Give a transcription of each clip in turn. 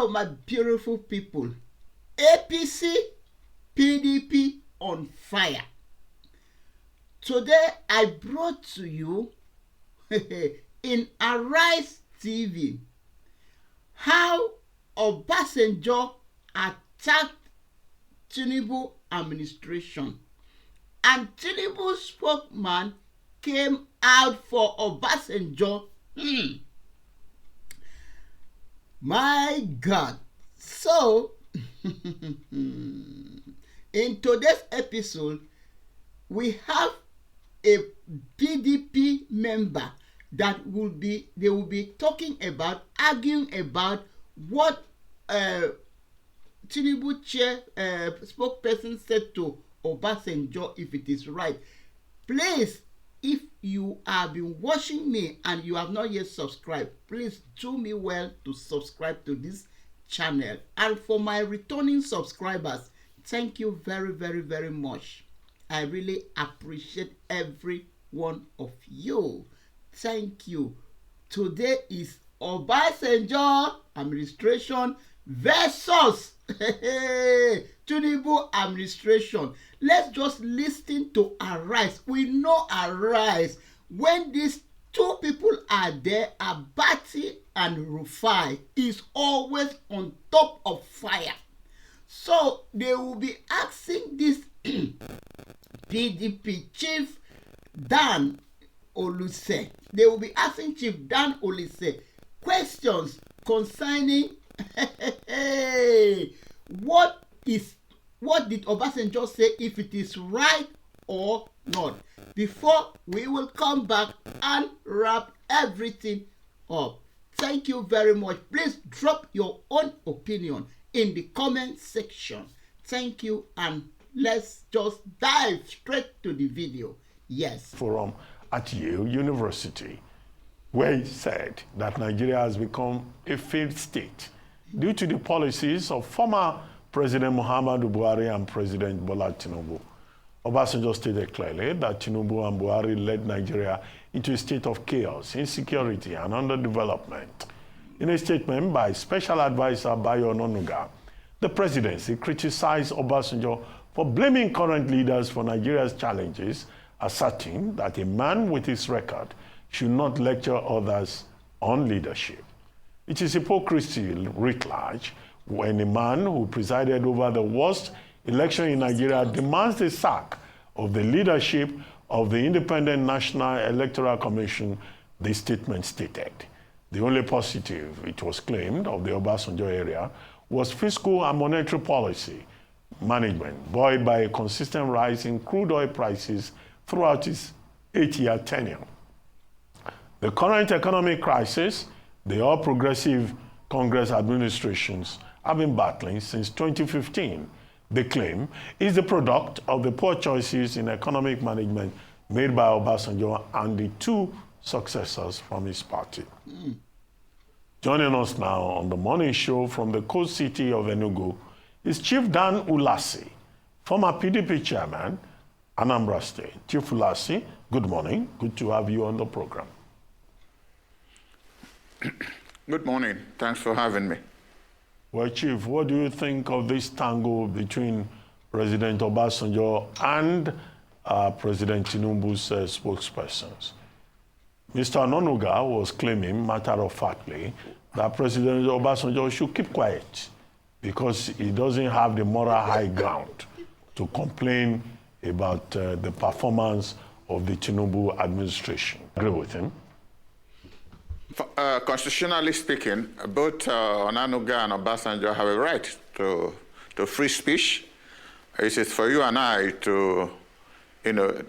Now, my beautiful people, APC, PDP on fire. Today, I brought to you in Arise TV how Obasanjo attacked Tinubu administration, and Tinubu spokesman came out for Obasanjo. My God. So, in today's episode, we have a PDP member that will be talking about, arguing about what Tinubu chair spokesperson said to Obasanjo, if it is right. Please, if you have been watching me and you have not yet subscribed, please do me well to subscribe to this channel. And for my returning subscribers, thank you very, very, very much. I really appreciate every one of you. Thank you. Today is Obasanjo administration versus Tinubu administration. Let's just listen to Arise. We know Arise. When these two people are there, Abati and Rufai is always on top of fire. So they will be asking this PDP chief Dan Ulasi. They will be asking Chief Dan Ulasi questions concerning what did Obasanjo say, if it is right or not, before we will come back and wrap everything up. Thank you very much. Please drop your own opinion in the comment section. Thank you, and let's just dive straight to the video. Yes. Forum at Yale University, where he said that Nigeria has become a failed state due to the policies of former President Muhammadu Buhari and President Bola Tinubu. Obasanjo stated clearly that Tinubu and Buhari led Nigeria into a state of chaos, insecurity, and underdevelopment. In a statement by Special Advisor Bayo Ononuga, the presidency criticized Obasanjo for blaming current leaders for Nigeria's challenges, asserting that a man with his record should not lecture others on leadership. It is hypocrisy writ large when a man who presided over the worst election in Nigeria demands the sack of the leadership of the Independent National Electoral Commission, the statement stated. The only positive, it was claimed, of the Obasanjo area was fiscal and monetary policy management, buoyed by a consistent rise in crude oil prices throughout his 8-year tenure. The current economic crisis, the All Progressive Congress administrations have been battling since 2015, they claim, is the product of the poor choices in economic management made by Obasanjo and the two successors from his party. Joining us now on the morning show from the coast city of Enugu is Chief Dan Ulasi, former PDP chairman, Anambra State. Chief Ulasi, good morning. Good to have you on the program. Good morning. Thanks for having me. Well, Chief, what do you think of this tango between President Obasanjo and President Tinubu's spokespersons? Mr. Ononuga was claiming, matter-of-factly, that President Obasanjo should keep quiet because he doesn't have the moral high ground to complain about the performance of the Tinubu administration. Agree with him? Constitutionally speaking, both Ononuga and Obasanjo have a right to free speech. It is for you and I to,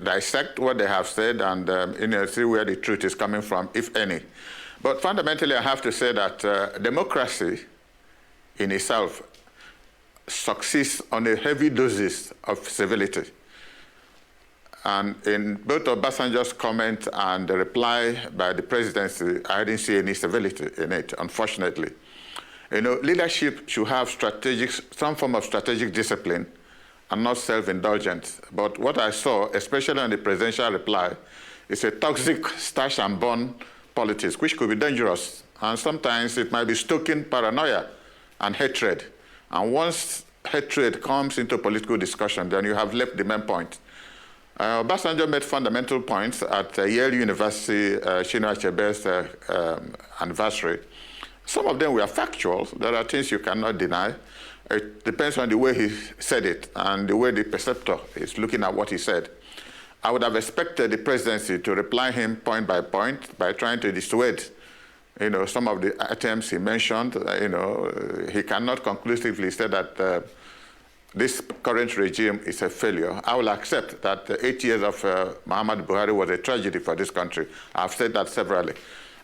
dissect what they have said and, see where the truth is coming from, if any. But fundamentally, I have to say that democracy in itself succeeds on a heavy doses of civility. And in both Obasanjo's comment and the reply by the presidency, I didn't see any civility in it, unfortunately. Leadership should have some form of strategic discipline and not self-indulgent. But what I saw, especially in the presidential reply, is a toxic stash and burn politics, which could be dangerous. And sometimes it might be stoking paranoia and hatred. And once hatred comes into political discussion, then you have left the main point. Obasanjo made fundamental points at Yale University, Chinua Achebe's anniversary. Some of them were factual. There are things you cannot deny. It depends on the way he said it and the way the perceptor is looking at what he said. I would have expected the presidency to reply him point by point by trying to dissuade, some of the items he mentioned. He cannot conclusively say that this current regime is a failure. I will accept that the 8 years of Muhammadu Buhari was a tragedy for this country. I've said that severally.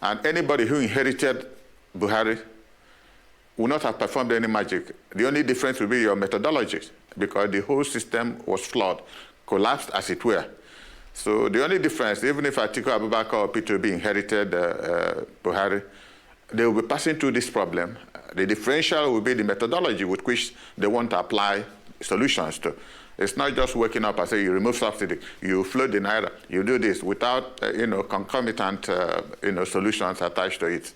And anybody who inherited Buhari will not have performed any magic. The only difference will be your methodology, because the whole system was flawed, collapsed as it were. So the only difference, even if Atiku Abubakar or P2B inherited Buhari, they will be passing through this problem. The differential will be the methodology with which they want to apply solutions to. It's not just waking up and say you remove subsidy, you float the naira, you do this without concomitant solutions attached to it.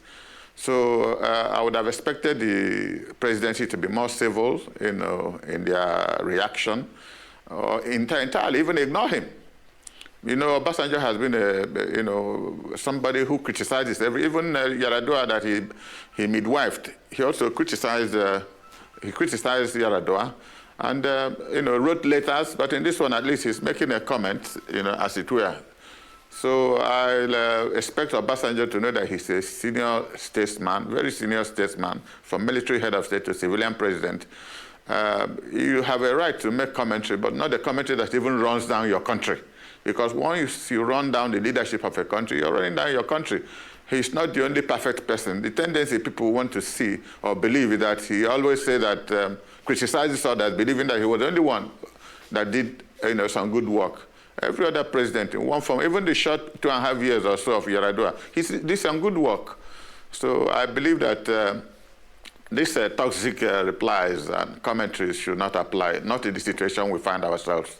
So I would have expected the presidency to be more civil, in their reaction, or entirely even ignore him. Obasanjo has been somebody who criticizes even Yaradua that he midwifed. He also criticized Yaradua and wrote letters, but in this one at least he's making a comment, as it were. So I'll expect Obasanjo to know that he's a senior statesman, very senior statesman, from military head of state to civilian president. You have a right to make commentary, but not a commentary that even runs down your country. Because once you run down the leadership of a country, you're running down your country. He's not the only perfect person. The tendency people want to see or believe is that he always says that, criticizes others, believing that he was the only one that did some good work. Every other president, in one form, even the short 2.5 years or so of Yaradua, he did some good work. So I believe that these toxic replies and commentaries should not apply, not in the situation we find ourselves.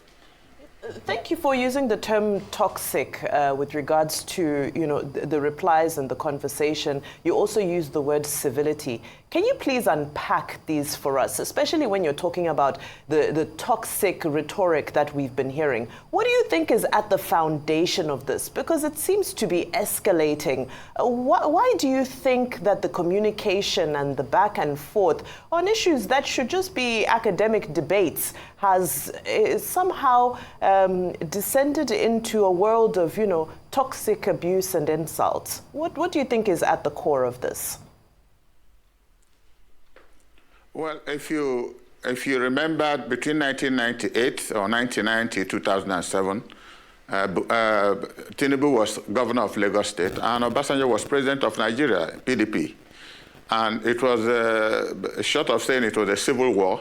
Thank you for using the term toxic with regards to the replies and the conversation. You also used the word civility. Can you please unpack these for us, especially when you're talking about the toxic rhetoric that we've been hearing? What do you think is at the foundation of this? Because it seems to be escalating. Why do you think that the communication and the back and forth on issues that should just be academic debates has somehow descended into a world of, toxic abuse and insults? What do you think is at the core of this? Well, if you remember, between 1998 or 1990, 2007, Tinubu was governor of Lagos State, and Obasanjo was president of Nigeria, PDP. And it was, short of saying it was a civil war,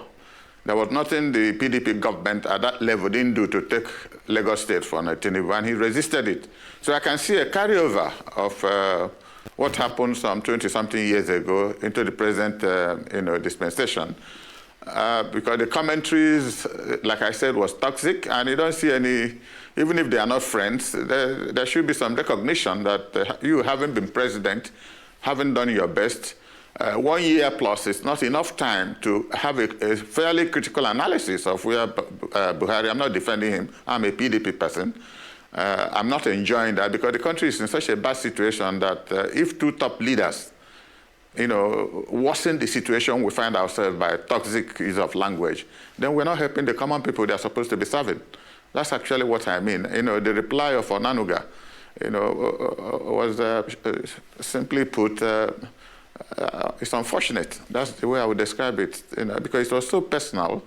there was nothing the PDP government at that level didn't do to take Lagos State from Tinubu, and he resisted it. So I can see a carryover of what happened some 20-something years ago into the present dispensation. Because the commentaries, like I said, was toxic, and you don't see any, even if they are not friends, there should be some recognition that you haven't been president, haven't done your best. 1 year plus is not enough time to have a fairly critical analysis of where Buhari, I'm not defending him, I'm a PDP person. I'm not enjoying that because the country is in such a bad situation that if two top leaders, worsen the situation we find ourselves by toxic use of language, then we're not helping the common people they're supposed to be serving. That's actually what I mean. The reply of Onanuga, was simply put, it's unfortunate. That's the way I would describe it, because it was so personal,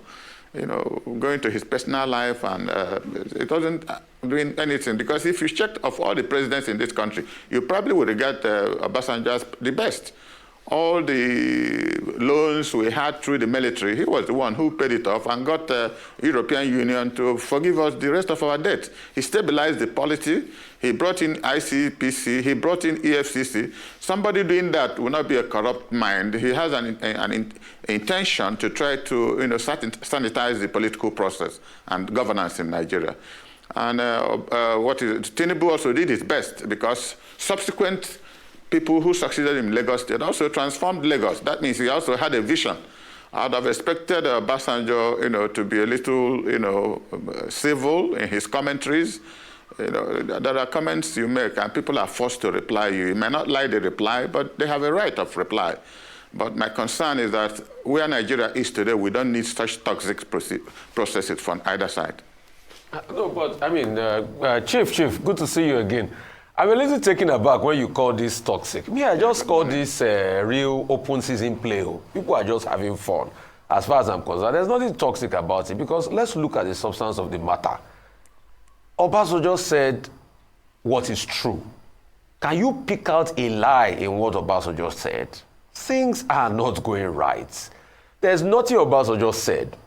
going to his personal life, and it wasn't doing anything. Because if you checked of all the presidents in this country, you probably would regard Obasanjo as the best. All the loans we had through the military, he was the one who paid it off and got the European Union to forgive us the rest of our debt. He stabilized the polity. He brought in ICPC. He brought in EFCC. Somebody doing that will not be a corrupt mind. He has an intention to try to sanitize the political process and governance in Nigeria. And Tinubu also did his best, because subsequent people who succeeded in Lagos State also transformed Lagos. That means he also had a vision. I'd have expected Obasanjo, to be a little, civil in his commentaries. There are comments you make, and people are forced to reply you. You may not like the reply, but they have a right of reply. But my concern is that where Nigeria is today, we don't need such toxic processes from either side. No, but I mean, Chief, good to see you again. I'm a little taken aback when you call this toxic. Me, I just call this real open season play. People are just having fun. As far as I'm concerned, there's nothing toxic about it, because let's look at the substance of the matter. Obasanjo said what is true. Can you pick out a lie in what Obasanjo said? Things are not going right. There's nothing Obasanjo said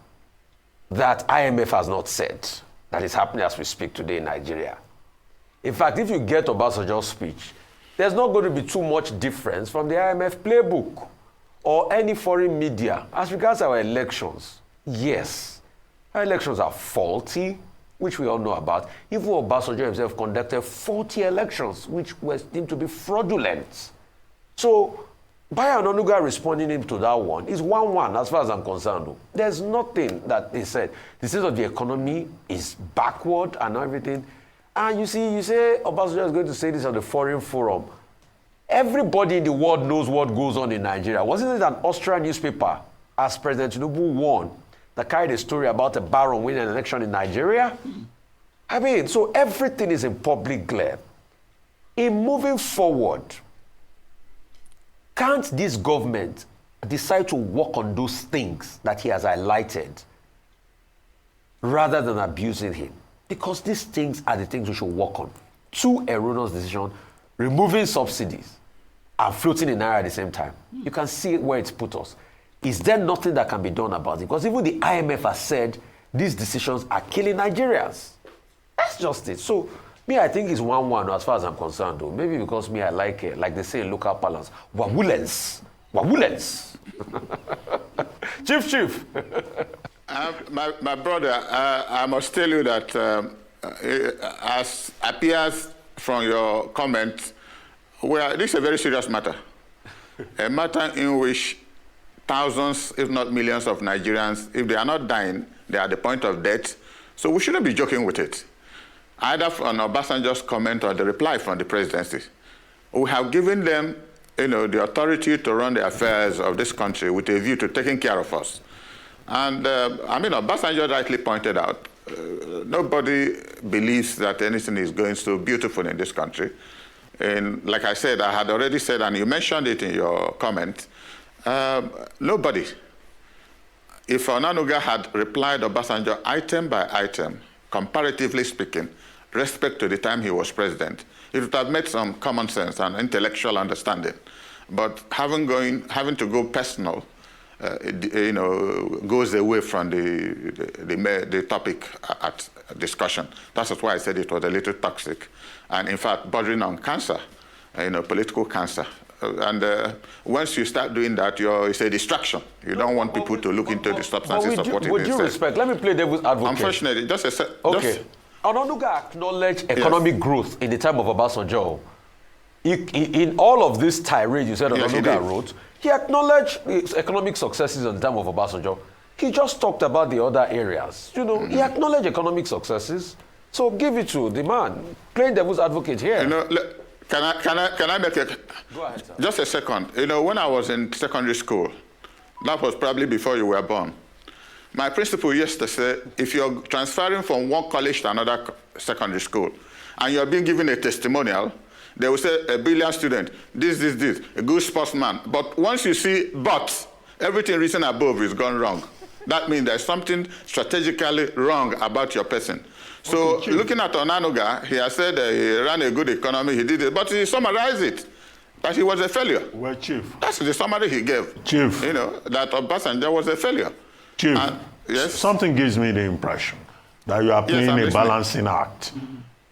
that IMF has not said that is happening as we speak today in Nigeria. In fact, if you get Obasanjo's speech, there's not going to be too much difference from the IMF playbook or any foreign media. As regards our elections, yes, our elections are faulty, which we all know about. Even Obasanjo himself conducted faulty elections, which were deemed to be fraudulent. So, Bayo Onanuga responding to that one is 1-1 as far as I'm concerned. There's nothing that they said. The state of the economy is backward and everything. And you say Obasanjo is going to say this on the foreign forum. Everybody in the world knows what goes on in Nigeria. Wasn't it an Austrian newspaper, as President Tinubu won, that carried a story about a baron winning an election in Nigeria? I mean, so everything is in public glare. In moving forward, can't this government decide to work on those things that he has highlighted rather than abusing him? Because these things are the things we should work on. Two erroneous decisions, removing subsidies and floating in naira at the same time. You can see where it's put us. Is there nothing that can be done about it? Because even the IMF has said these decisions are killing Nigerians. That's just it. So, me, I think it's 1-1 as far as I'm concerned, though. Maybe because me, I like it, like they say in local parlance, wawulens. Chief. My brother, I must tell you that as appears from your comment, this is a very serious matter. A matter in which thousands, if not millions of Nigerians, if they are not dying, they are at the point of death. So we shouldn't be joking with it. Either from Obasanjo's comment or the reply from the presidency. We have given them, the authority to run the affairs of this country with a view to taking care of us. And Obasanjo rightly pointed out, nobody believes that anything is going so beautiful in this country. And like I said, I had already said, and you mentioned it in your comment, nobody. If Onanuga had replied Obasanjo item by item, comparatively speaking, respect to the time he was president, it would have made some common sense and intellectual understanding. But having to go personal, goes away from the topic at discussion. That's why I said it was a little toxic, and in fact, bordering on cancer, political cancer. And once you start doing that, it's a distraction. You don't want people to look into the substances of what it is. With due respect, let me play devil's advocate. Unfortunately, Okay. Onanuga acknowledged economic growth in the time of Obasanjo. In all of this tirade you said Onanuga wrote, he acknowledged economic successes in the time of Obasanjo. He just talked about the other areas. He acknowledged economic successes. So give it to the man. Playing devil's advocate here. Can I make a... Go ahead, sir. Just a second. When I was in secondary school, that was probably before you were born, my principal used to say, if you're transferring from one college to another secondary school, and you're being given a testimonial, they will say, a brilliant student, this, a good sportsman. But once you see but, everything written above is gone wrong. That means there's something strategically wrong about your person. So looking at Onanuga, he has said he ran a good economy, he did it, but he summarized it, that he was a failure. Well, Chief. That's the summary he gave. Chief. That Obasanjo was a failure. Chief, yes? Something gives me the impression that you are playing a balancing act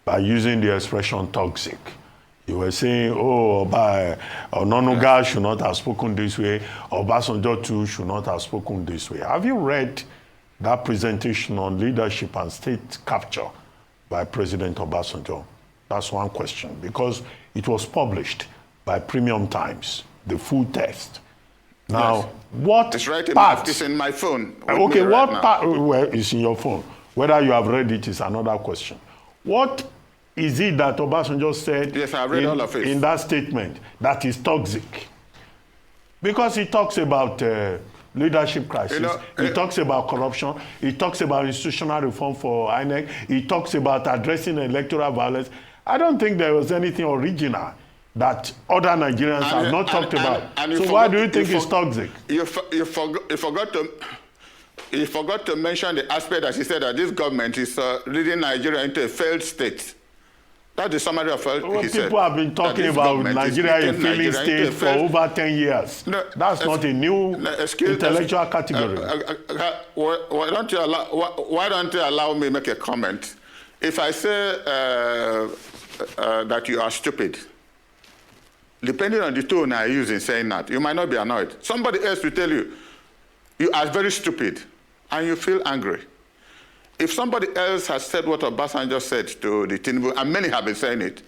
by using the expression toxic. You were saying, Onanuga should not have spoken this way, Obasanjo too should not have spoken this way. Have you read that presentation on leadership and state capture by President Obasanjo? That's one question, because it was published by by Premium Times, the full text. Now, Yes. what It's right part? it's in my phone. with Okay, me what right now. part? Well, it's in your phone. Whether you have read it is another question. What is it that Obasanjo said Yes, I've read all of it. in that statement that is toxic? Because he talks about leadership crisis, he talks about corruption, he talks about institutional reform for INEC, he talks about addressing electoral violence. I don't think there was anything original that other Nigerians have not talked about. So why do you think it's toxic? You forgot to mention the aspect that he said that this government is leading Nigeria into a failed state. That's the summary of what he said. People have been talking about Nigeria a failing state for over 10 years. No, that's not a new intellectual category. Why don't you allow me to make a comment? If I say that you are stupid, depending on the tone I use in saying that, you might not be annoyed. Somebody else will tell you, you are very stupid, and you feel angry. If somebody else has said what Obasanjo said to the Tinubu, and many have been saying it,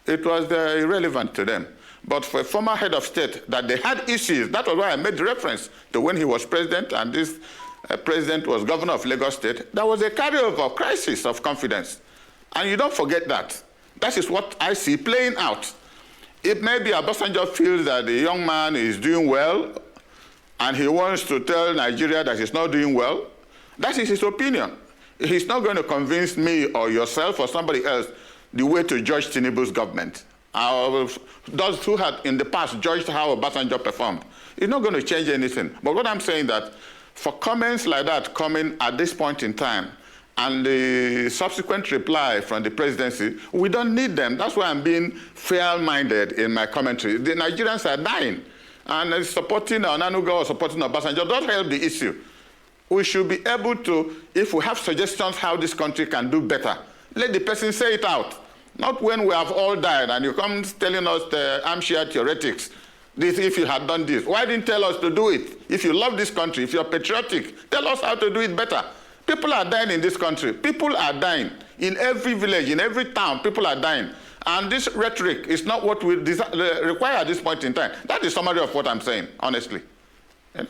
it was irrelevant to them. But for a former head of state, that they had issues, that was why I made the reference to when he was president and this president was governor of Lagos State, there was a carryover crisis of confidence. And you don't forget that. That is what I see playing out. It may be Obasanjo feels that the young man is doing well, and he wants to tell Nigeria that he's not doing well. That is his opinion. He's not going to convince me or yourself or somebody else the way to judge Tinubu's government. Those who had in the past judged how Obasanjo performed, it's not going to change anything. But what I'm saying that for comments like that coming at this point in time, and the subsequent reply from the presidency, we don't need them. That's why I'm being fair-minded in my commentary. The Nigerians are dying, and supporting Onanuga or supporting Obasanjo don't help the issue. We should be able to, if we have suggestions how this country can do better, let the person say it out. Not when we have all died and you come telling us the armchair theoretics, this if you had done this. Why didn't you tell us to do it? If you love this country, if you're patriotic, tell us how to do it better. People are dying in this country. People are dying. In every village, in every town, people are dying. And this rhetoric is not what we require at this point in time. That is summary of what I'm saying, honestly. You know?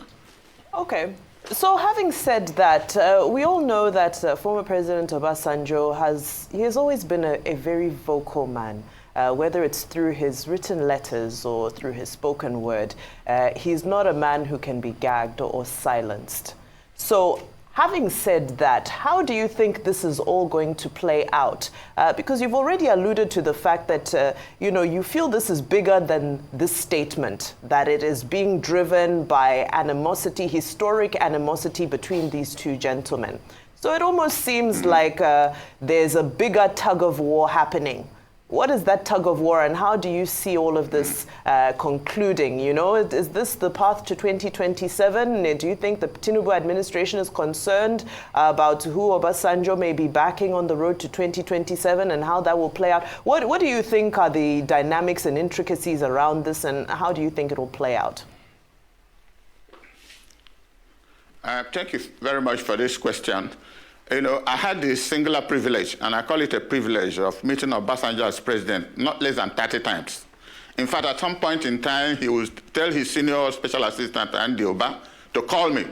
Okay. So having said that, we all know that former President Obasanjo has always been a very vocal man, whether it's through his written letters or through his spoken word. He's not a man who can be gagged or silenced. So having said that, how do you think this is all going to play out? Because you've already alluded to the fact that, you feel this is bigger than this statement, that it is being driven by animosity, historic animosity between these two gentlemen. So it almost seems like there's a bigger tug of war happening. What is that tug of war, and how do you see all of this concluding? Is this the path to 2027? Do you think the Tinubu administration is concerned about who Obasanjo may be backing on the road to 2027 and how that will play out? What do you think are the dynamics and intricacies around this, and how do you think it will play out? Thank you very much for this question. I had the singular privilege, and I call it a privilege, of meeting Obasanjo as president not less than 30 times. In fact, at some point in time, he would tell his senior special assistant, Andy Oba, to call me.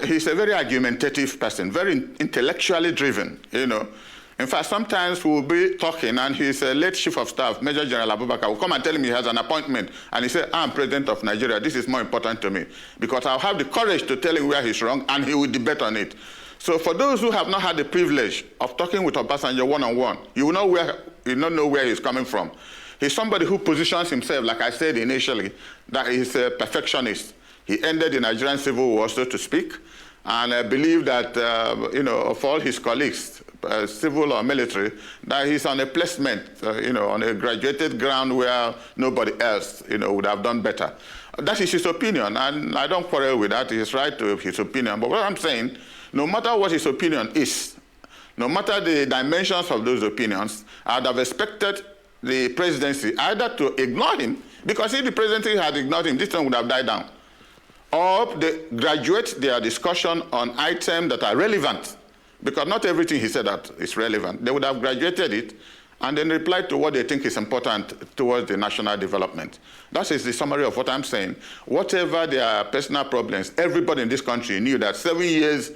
He's a very argumentative person, very intellectually driven, In fact, sometimes we'll be talking, and his late chief of staff, Major General Abubakar, will come and tell him he has an appointment, and he said, I'm president of Nigeria. This is more important to me, because I'll have the courage to tell him where he's wrong, and he will debate on it. So for those who have not had the privilege of talking with Obasanjo one-on-one, you will not know where he's coming from. He's somebody who positions himself, like I said initially, that he's a perfectionist. He ended the Nigerian Civil War, so to speak, and I believe that, of all his colleagues, civil or military, that he's on a placement, on a graduated ground where nobody else, would have done better. That is his opinion, and I don't quarrel with that. He's right to his opinion. But what I'm saying, no matter what his opinion is, no matter the dimensions of those opinions, I'd have expected the presidency either to ignore him, because if the presidency had ignored him, this one would have died down, or they graduate their discussion on items that are relevant, because not everything he said that is relevant. They would have graduated it and then reply to what they think is important towards the national development. That is the summary of what I'm saying. Whatever their personal problems, everybody in this country knew that 7 years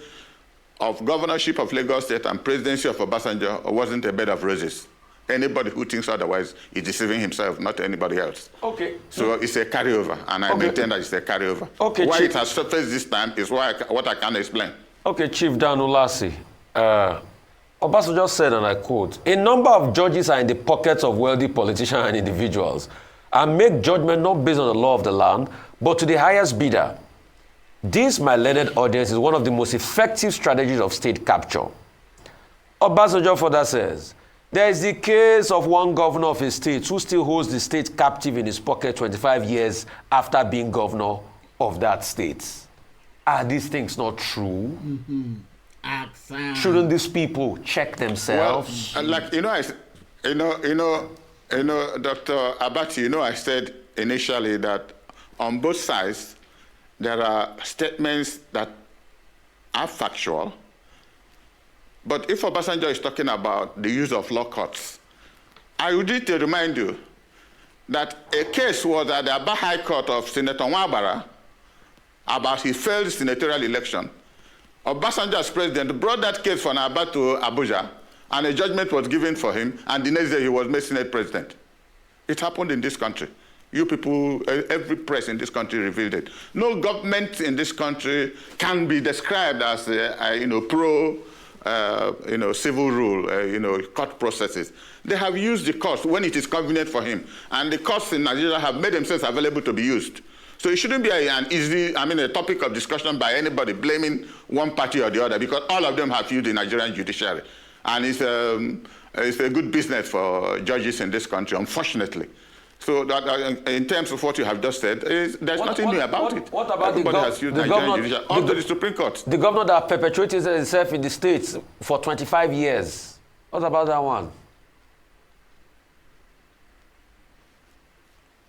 of governorship of Lagos State and presidency of Obasanja wasn't a bed of roses. Anybody who thinks otherwise is deceiving himself, not anybody else. Okay. So it's a carryover, and I maintain that it's a carryover. Okay, why Chief. it has surfaced this time is what I can't explain. Okay, Chief Dan Ulasi. Obasanjo said, and I quote, "A number of judges are in the pockets of wealthy politicians and individuals and make judgment not based on the law of the land, but to the highest bidder. This, my learned audience, is one of the most effective strategies of state capture." Obasanjo further says, "There is the case of one governor of a state who still holds the state captive in his pocket 25 years after being governor of that state." Are these things not true? Shouldn't these people check themselves? Well, like, Dr. Abati, I said initially that on both sides, there are statements that are factual. But if Obasanjo is talking about the use of law courts, I would need to remind you that a case was at the Aba High Court of Senator Nwabara about his failed senatorial election. Obasanjo as president brought that case from Aba to Abuja, and a judgment was given for him, and the next day he was made Senate president. It happened in this country. You people, every press in this country revealed it. No government in this country can be described as pro civil rule, court processes. They have used the courts when it is convenient for him, and the courts in Nigeria have made themselves available to be used. So it shouldn't be a topic of discussion by anybody blaming one party or the other, because all of them have used the Nigerian judiciary. And it's a good business for judges in this country, unfortunately. So that, in terms of what you have just said, there's nothing new about it. What about everybody has used Nigerian judiciary, up to the Supreme Court. The governor that perpetuated himself in the states for 25 years. What about that one?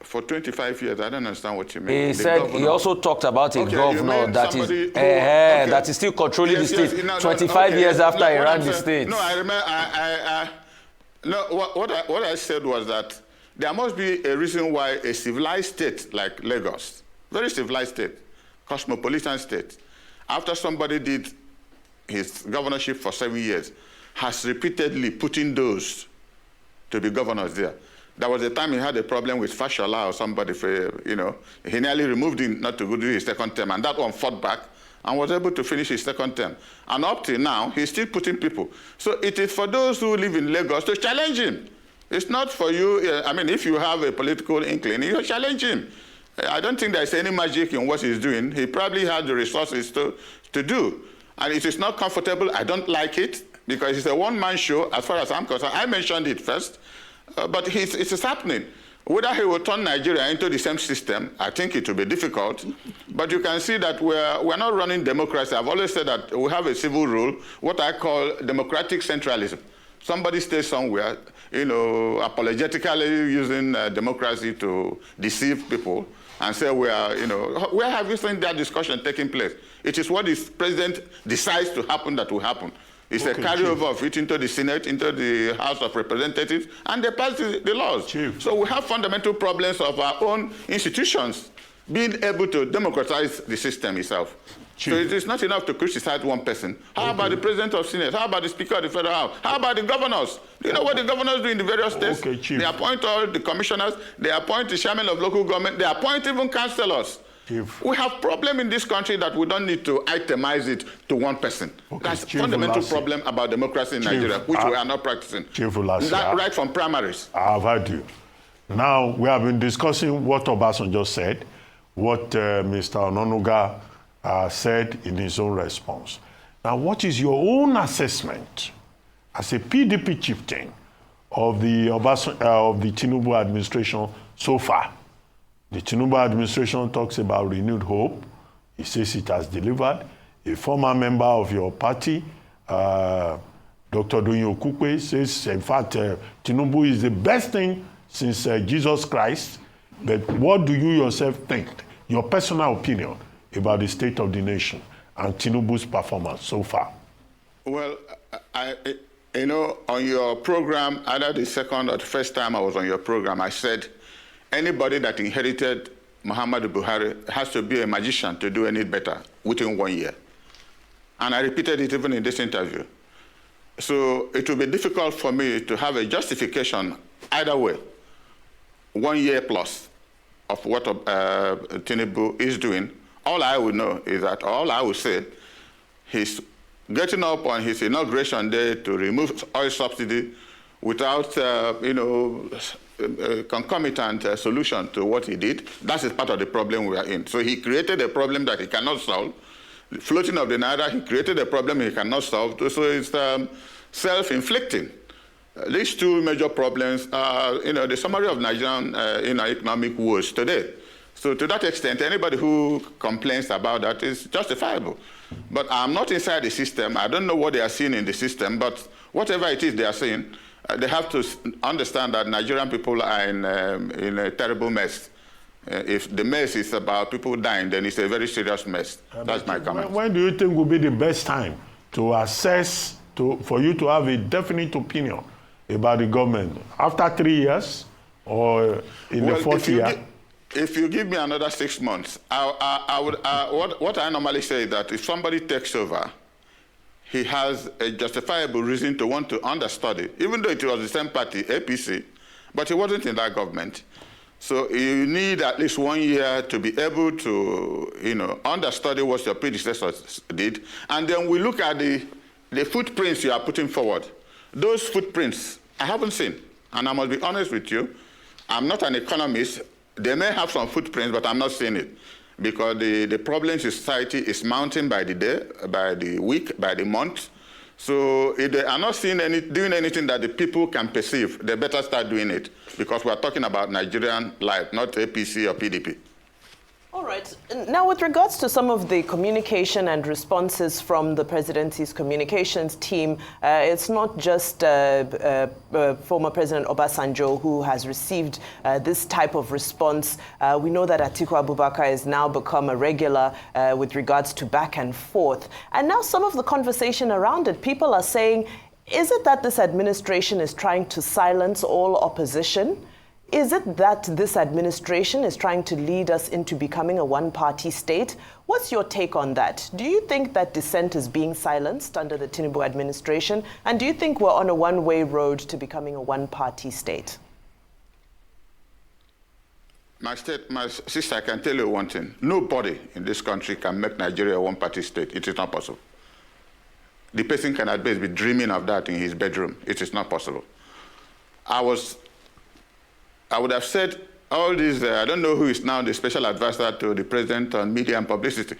For 25 years, I don't understand what you mean. He said he also talked about a governor that is still controlling the state 25 years after he ran the state. No, I remember. What I said was that there must be a reason why a civilized state like Lagos, very civilized state, cosmopolitan state, after somebody did his governorship for 7 years, has repeatedly put in those to be governors there. There was a time he had a problem with Fashola or somebody, he nearly removed him not to go do his second term, and that one fought back and was able to finish his second term. And up till now, he's still putting people. So it is for those who live in Lagos to challenge him. It's not for you, if you have a political inkling, you challenge him. I don't think there's any magic in what he's doing. He probably had the resources to do. And it is not comfortable. I don't like it, because it's a one-man show as far as I'm concerned. I mentioned it first. But it is happening. Whether he will turn Nigeria into the same system, I think it will be difficult. But you can see that we're not running democracy. I've always said that we have a civil rule, what I call democratic centralism. Somebody stays somewhere, apologetically using democracy to deceive people and say where have you seen that discussion taking place? It is what the president decides to happen that will happen. It's a carryover of it into the Senate, into the House of Representatives, and they pass the laws. Chief. So we have fundamental problems of our own institutions being able to democratize the system itself. Chief. So it is not enough to criticize one person. How about the President of Senate? How about the Speaker of the Federal House? How about the governors? Do you know what the governors do in the various states? Chief. They appoint all the commissioners, they appoint the chairman of local government, they appoint even councillors. Chief. We have problem in this country that we don't need to itemize it to one person. That's a fundamental problem about democracy in Nigeria, which we are not practicing. Chief Ulasi, right from primaries. I've heard you. Now, we have been discussing what Obasanjo said, what Mr. Ononuga said in his own response. Now, what is your own assessment as a PDP chieftain of the Tinubu administration so far? The Tinubu administration talks about renewed hope. He says it has delivered. A former member of your party, Dr. Donyo Kukwe, says, in fact, Tinubu is the best thing since Jesus Christ. But what do you yourself think, your personal opinion, about the state of the nation and Tinubu's performance so far? Well, You know, on your program, either the second or the first time I was on your program, I said anybody that inherited Muhammadu Buhari has to be a magician to do any better within 1 year. And I repeated it even in this interview. So it will be difficult for me to have a justification either way, 1 year plus of what Tinubu is doing. All I would know is that, all I would say, he's getting up on his inauguration day to remove oil subsidy without, a concomitant solution to what he did. That is part of the problem we are in. So he created a problem that he cannot solve. The floating of the naira, he created a problem he cannot solve. So it's self-inflicting. These two major problems are, the summary of Nigerian economic woes today. So to that extent, anybody who complains about that is justifiable. But I'm not inside the system. I don't know what they are seeing in the system, but whatever it is they are seeing, they have to understand that Nigerian people are in a terrible mess. If the mess is about people dying, then it's a very serious mess. That's my comment. When do you think will be the best time to assess, for you to have a definite opinion about the government? After 3 years or in the fourth year? If you give me another 6 months, what I normally say is that if somebody takes over, he has a justifiable reason to want to understudy, even though it was the same party, APC, but he wasn't in that government. So you need at least 1 year to be able to, understudy what your predecessors did. And then we look at the footprints you are putting forward. Those footprints, I haven't seen. And I must be honest with you, I'm not an economist. They may have some footprints, but I'm not seeing it. Because the problem in society is mounting by the day, by the week, by the month. So if they are not doing anything that the people can perceive, they better start doing it. Because we are talking about Nigerian life, not APC or PDP. All right. Now, with regards to some of the communication and responses from the presidency's communications team, it's not just former President Obasanjo who has received this type of response. We know that Atiku Abubakar has now become a regular with regards to back and forth. And now some of the conversation around it, people are saying, is it that this administration is trying to silence all opposition? Is it that this administration is trying to lead us into becoming a one-party state? What's your take on that? Do you think that dissent is being silenced under the Tinubu administration? And do you think we're on a one-way road to becoming a one-party state? My sister, I can tell you one thing. Nobody in this country can make Nigeria a one-party state. It is not possible. The person can at best be dreaming of that in his bedroom. It is not possible. I would have said all these, I don't know who is now the special advisor to the president on media and publicity.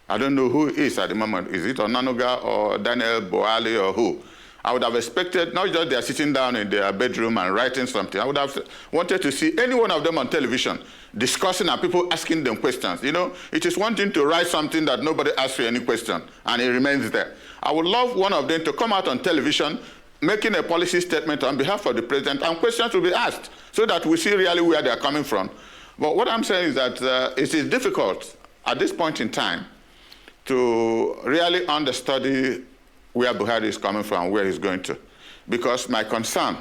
I don't know who is at the moment. Is it Onanuga or Daniel Boali or who? I would have expected, not just they are sitting down in their bedroom and writing something. I would have wanted to see any one of them on television discussing and people asking them questions. It is one thing to write something that nobody asks you any question and it remains there. I would love one of them to come out on television making a policy statement on behalf of the president, and questions will be asked so that we see really where they are coming from. But what I'm saying is that it is difficult at this point in time to really understudy where Buhari is coming from, where he's going to. Because my concern,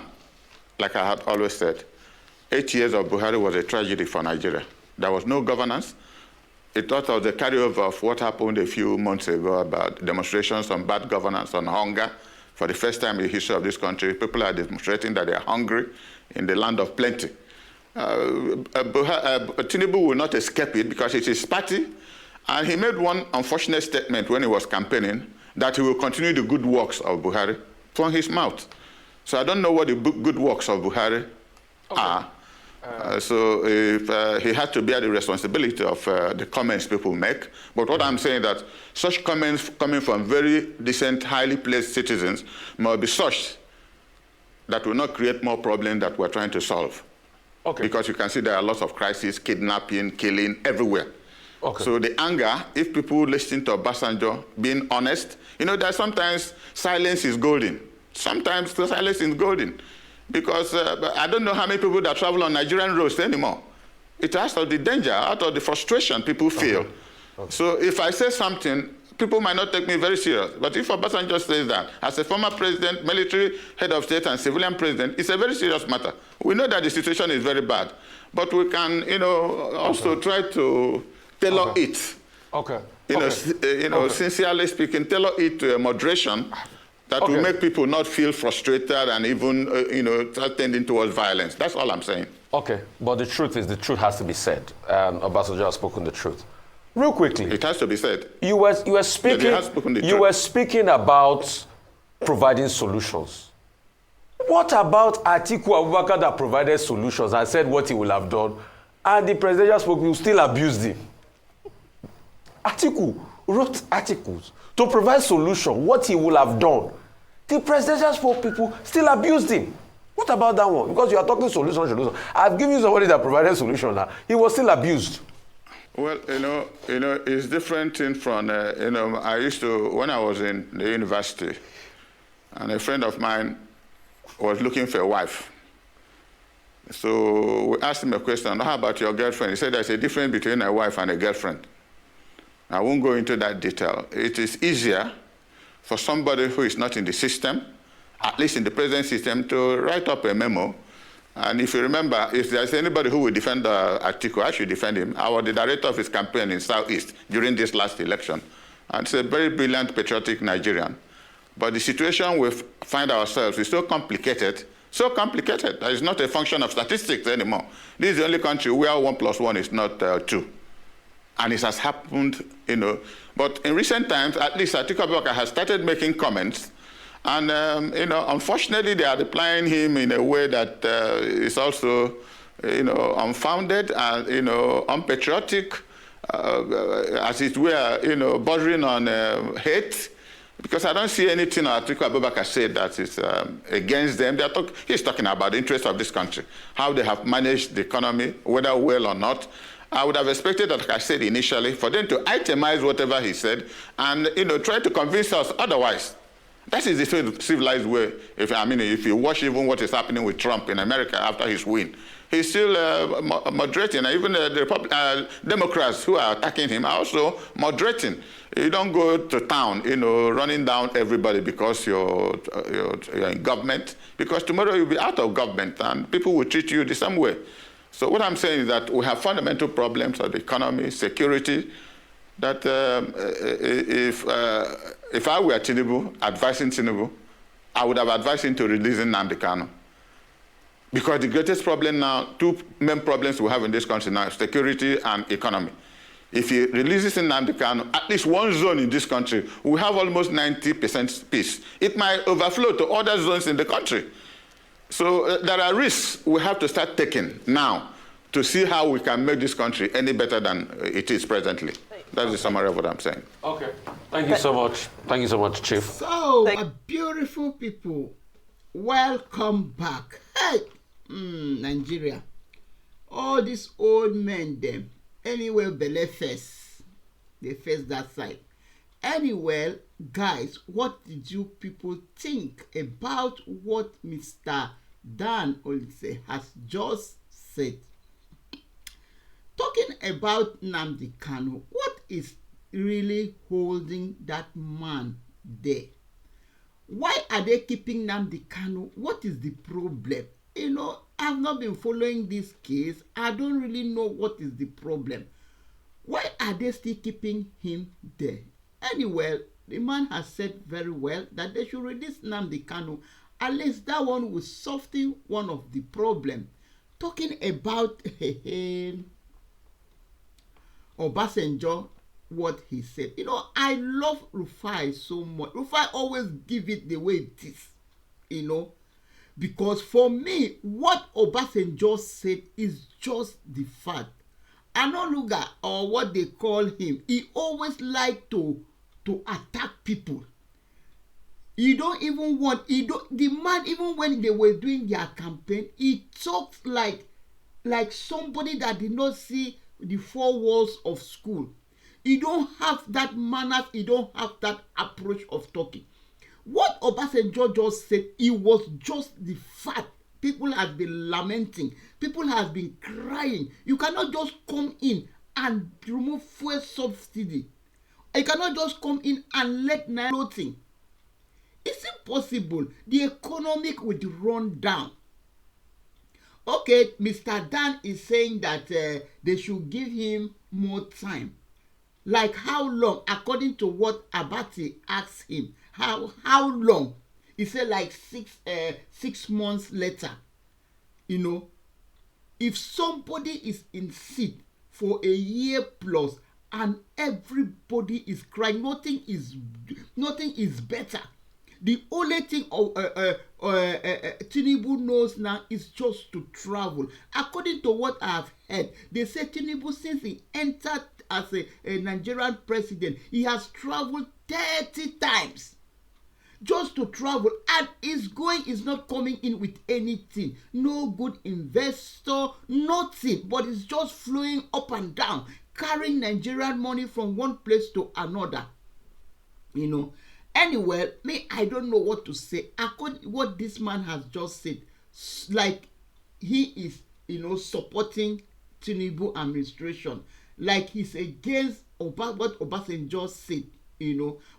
like I had always said, 8 years of Buhari was a tragedy for Nigeria. There was no governance. It was the carryover of what happened a few months ago about demonstrations on bad governance, on hunger. For the first time in the history of this country, people are demonstrating that they are hungry in the land of plenty. Tinubu will not escape it because it's his party. And he made one unfortunate statement when he was campaigning that he will continue the good works of Buhari from his mouth. So I don't know what the good works of Buhari are. So if, he had to bear the responsibility of the comments people make. But what I'm saying is that such comments coming from very decent, highly placed citizens must be such that will not create more problems that we're trying to solve. Okay. Because you can see there are lots of crises, kidnapping, killing, everywhere. Okay. So the anger, if people listen to Obasanjo, being honest, that sometimes silence is golden. Sometimes the silence is golden. Because I don't know how many people that travel on Nigerian roads anymore. It has out of the danger, out of the frustration people feel. Okay. Okay. So if I say something people might not take me very serious. But if Obasanjo says that, as a former president, military head of state, and civilian president, it's a very serious matter. We know that the situation is very bad. But we can, also try to tailor it. Okay. Sincerely speaking, tailor it to a moderation that will make people not feel frustrated and even, start tending towards violence. That's all I'm saying. Okay, but the truth has to be said. Obasanjo has spoken the truth. Real quickly. It has to be said. You were speaking. Yeah, you were speaking about providing solutions. What about Atiku Abubakar that provided solutions and said what he will have done, and the presidential spokesman still abused him? Atiku wrote articles to provide solution, what he will have done. The presidential spokespeople still abused him. What about that one? Because you are talking solution. I've given you somebody that provided solution now. He was still abused. Well, it's different in from, I used to, when I was in the university, and a friend of mine was looking for a wife. So we asked him a question, how about your girlfriend? He said there's a difference between a wife and a girlfriend. I won't go into that detail. It is easier for somebody who is not in the system, at least in the present system, to write up a memo. And if you remember, if there's anybody who will defend Atiku, I should defend him. I was the director of his campaign in Southeast during this last election. And it's a very brilliant, patriotic Nigerian. But the situation we find ourselves is so complicated that it's not a function of statistics anymore. This is the only country where 1 + 1 is not 2. And it has happened, But in recent times, at least Atiku Abubakar has started making comments. And, unfortunately, they are replying him in a way that is also, unfounded and, unpatriotic, as it were, bordering on hate. Because I don't see anything Atiku Abubakar said that is against them. He's talking about the interests of this country, how they have managed the economy, whether well or not. I would have expected, like I said initially, for them to itemize whatever he said and, try to convince us otherwise. That is the civilized way. If you watch even what is happening with Trump in America after his win, he's still moderating. Even the Democrats who are attacking him are also moderating. You don't go to town, running down everybody because you're in government, because tomorrow you'll be out of government and people will treat you the same way. So what I'm saying is that we have fundamental problems of the economy, security, that if I were Tinubu, advising Tinubu, I would have advised him to release Nnamdi Kanu. Because the greatest problem now, 2 main problems we have in this country now, security and economy. If he releases Nnamdi Kanu, at least one zone in this country, we have almost 90% peace. It might overflow to other zones in the country. So there are risks we have to start taking now to see how we can make this country any better than it is presently. That's the summary of what I'm saying. Okay. Thank you so much. Thank you so much, Chief. So, beautiful people, welcome back. Hey, Nigeria. All these old men, them, anywhere belle face, they face that side. Anyway, guys, what did you people think about what Mr. Dan Ulasi has just said? Talking about Nnamdi Kanu, what is really holding that man there? Why are they keeping Nnamdi Kanu? What is the problem? I've not been following this case. I don't really know what is the problem. Why are they still keeping him there? Anyway, the man has said very well that they should release Nnamdi Kanu. At least that one will soften one of the problems. Talking about Obasanjo, what he said. I love Rufai so much. Rufai always give it the way it is, because for me, what Obasanjo said is just the fact. Anoluga, or what they call him, he always like to attack people. The man, even when they were doing their campaign, he talks like somebody that did not see the 4 walls of school. He don't have that manners, he don't have that approach of talking. What Obasanjo just said, it was just the fact. People have been lamenting. People have been crying. You cannot just come in and remove fuel subsidy. You cannot just come in and let Naira floating. It's impossible. The economic would run down. Okay, Mr. Dan is saying that they should give him more time. Like how long? According to what Abati asked him, how long? He said like 6 months later. You know, if somebody is in seat for a year plus and everybody is crying, nothing is better. The only thing Tinubu knows now is just to travel. According to what I have heard, they say Tinubu, since he entered as a Nigerian president, he has traveled 30 times just to travel, and is not coming in with anything. No good investor, nothing, but it's just flowing up and down, carrying Nigerian money from one place to another. You know. Anyway, I don't know what to say. According to what this man has just said, like he is, supporting Tinubu administration, like he's against what Obasanjo said,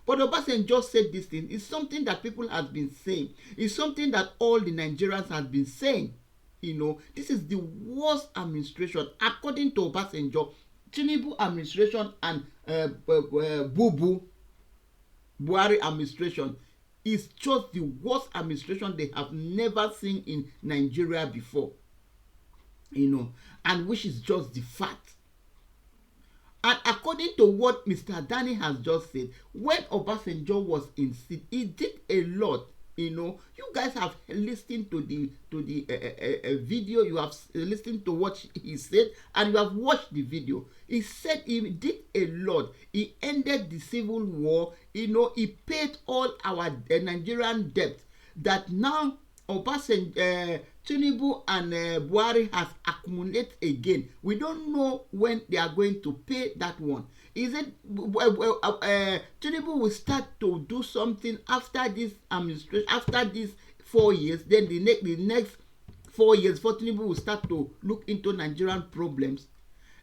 But Obasanjo said this thing. It's something that people have been saying. It's something that all the Nigerians have been saying. This is the worst administration. According to Obasanjo, Tinubu administration and Buhari administration is just the worst administration they have never seen in Nigeria before, and which is just the fact. And according to what Mr. Danny has just said, when Obasanjo was in seat, he did a lot. You guys have listened to the video. You have listened to what he said, and you have watched the video. He said he did a lot. He ended the civil war. He paid all our Nigerian debt that now Obasanjo, Tinubu and Buhari has accumulated again. We don't know when they are going to pay that one. Is it Tinubu will start to do something after this administration, after these 4 years? Then the next 4 years, for Tinubu will start to look into Nigerian problems.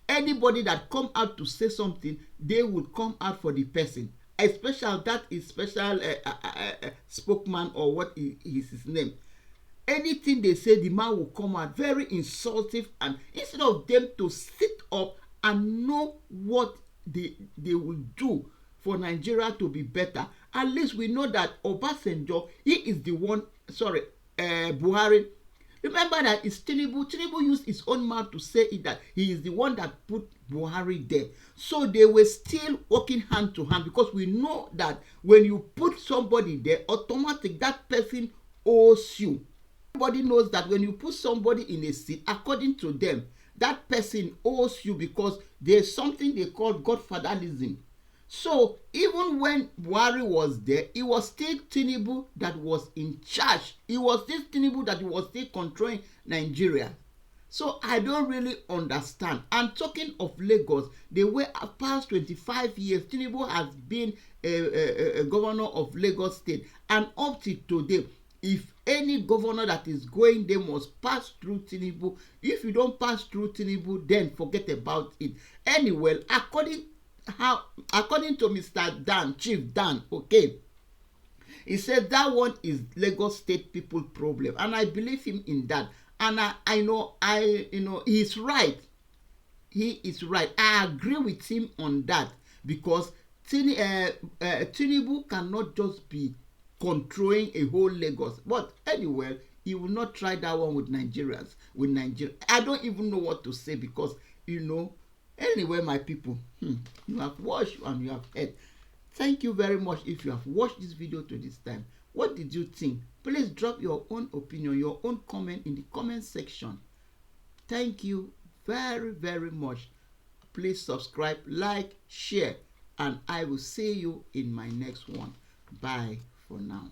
Anybody that come out to say something, they will come out for the person. Especially that is special spokesman, or what is his name. Anything they say, the man will come out very insulting, and instead of them to sit up and know what they will do for Nigeria to be better, at least we know that Obasanjo, he is the one, Buhari. Remember that it's Tinubu. Tinubu used his own mouth to say it, that he is the one that put Buhari there. So they were still working hand to hand, because we know that when you put somebody there, automatic that person owes you. Everybody knows that when you put somebody in a seat, according to them, that person owes you, because there's something they call godfatherism. So even when Buhari was there, it was still Tinubu that was in charge. It was this Tinubu that was still controlling Nigeria. So I don't really understand. And talking of Lagos, they were past 25 years. Tinubu has been a governor of Lagos State, and up to today, if any governor that is going, they must pass through Tinubu. If you don't pass through Tinubu, then forget about it. Anyway, according to Mr. Dan, Chief Dan, okay, he said that one is Lagos State people problem, and I believe him in that. And I know he's right. He is right. I agree with him on that, because Tinubu cannot just be controlling a whole Lagos. But anyway, he will not try that one with Nigerians. With Nigeria, I don't even know what to say, because anyway, my people, you have watched and you have heard. Thank you very much. If you have watched this video to this time, what did you think? Please drop your own opinion, your own comment in the comment section. Thank you very, very much. Please subscribe, like, share, and I will see you in my next one. Bye for now.